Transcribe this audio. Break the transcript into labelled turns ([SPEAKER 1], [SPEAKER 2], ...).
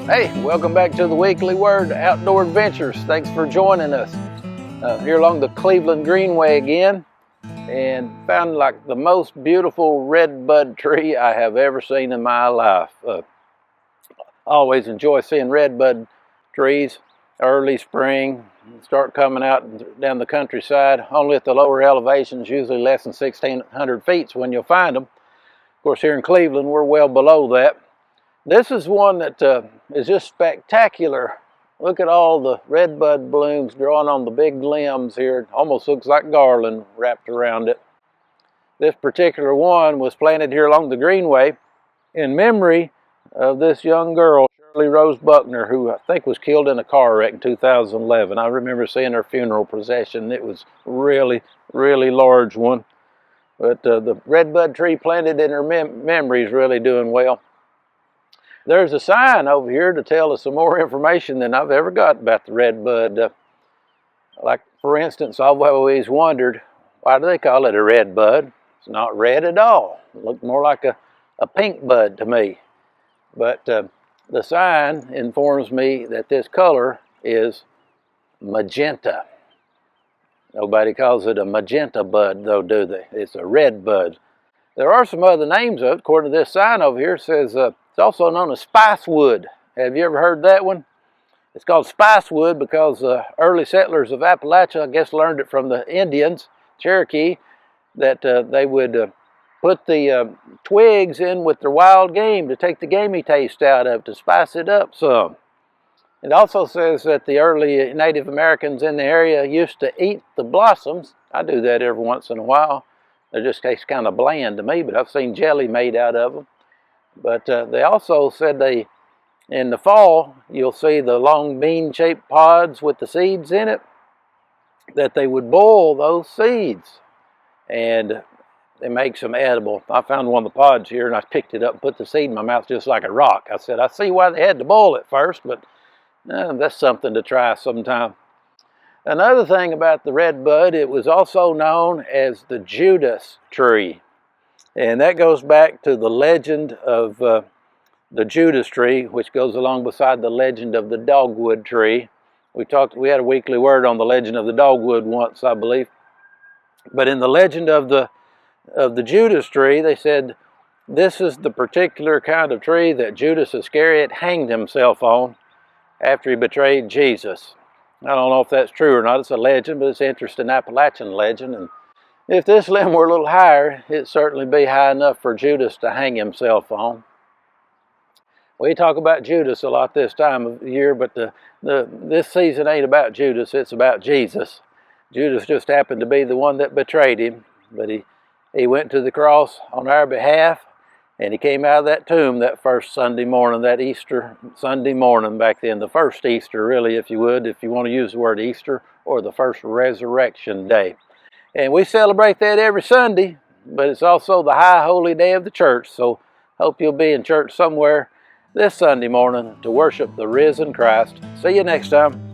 [SPEAKER 1] Hey, welcome back to the Weekly Word Outdoor Adventures. Thanks for joining us here along the Cleveland Greenway again, and found like the most beautiful redbud tree I have ever seen in my life. I always enjoy seeing redbud trees early spring, start coming out down the countryside. Only at the lower elevations, usually less than 1,600 feet when you'll find them. Of course, here in Cleveland, we're well below that. This is one that is just spectacular. Look at all the redbud blooms growing on the big limbs here. It almost looks like garland wrapped around it. This particular one was planted here along the Greenway in memory of this young girl, Shirley Rose Buckner, who I think was killed in a car wreck in 2011. I remember seeing her funeral procession. It was really, really large one. But the redbud tree planted in her memory is really doing well. There's a sign over here to tell us some more information than I've ever got about the redbud. Like, for instance, I've always wondered, why do they call it a redbud? It's not red at all. It looked more like a pink bud to me. But the sign informs me that this color is magenta. Nobody calls it a magenta bud, though, do they? It's a red bud. There are some other names of it. According to this sign over here, it says it's also known as spicewood. Have you ever heard that one? It's called spicewood because early settlers of Appalachia, I guess, learned it from the Indians, Cherokee, that they would put the twigs in with their wild game to take the gamey taste out of it, to spice it up some. It also says that the early Native Americans in the area used to eat the blossoms. I do that every once in a while. They just taste kind of bland to me, but I've seen jelly made out of them. But they also said in the fall, you'll see the long bean-shaped pods with the seeds in it, that they would boil those seeds and they make some edible. I found one of the pods here and I picked it up and put the seed in my mouth just like a rock. I said, I see why they had to boil it first, but that's something to try sometime. Another thing about the redbud, it was also known as the Judas Tree. And that goes back to the legend of the Judas Tree, which goes along beside the legend of the dogwood tree. We had a weekly word on the legend of the dogwood once, I believe. But in the legend of the Judas Tree, they said this is the particular kind of tree that Judas Iscariot hanged himself on after he betrayed Jesus. I don't know if that's true or not. It's a legend, but it's an interesting Appalachian legend. And if this limb were a little higher, it'd certainly be high enough for Judas to hang himself on. We talk about Judas a lot this time of year, but this season ain't about Judas, it's about Jesus. Judas just happened to be the one that betrayed him, but he went to the cross on our behalf, and he came out of that tomb that first Sunday morning, that Easter Sunday morning back then, the first Easter really, if you want to use the word Easter, or the first resurrection day. And we celebrate that every Sunday, but it's also the high holy day of the church, so hope you'll be in church somewhere this Sunday morning to worship the risen Christ. See you next time.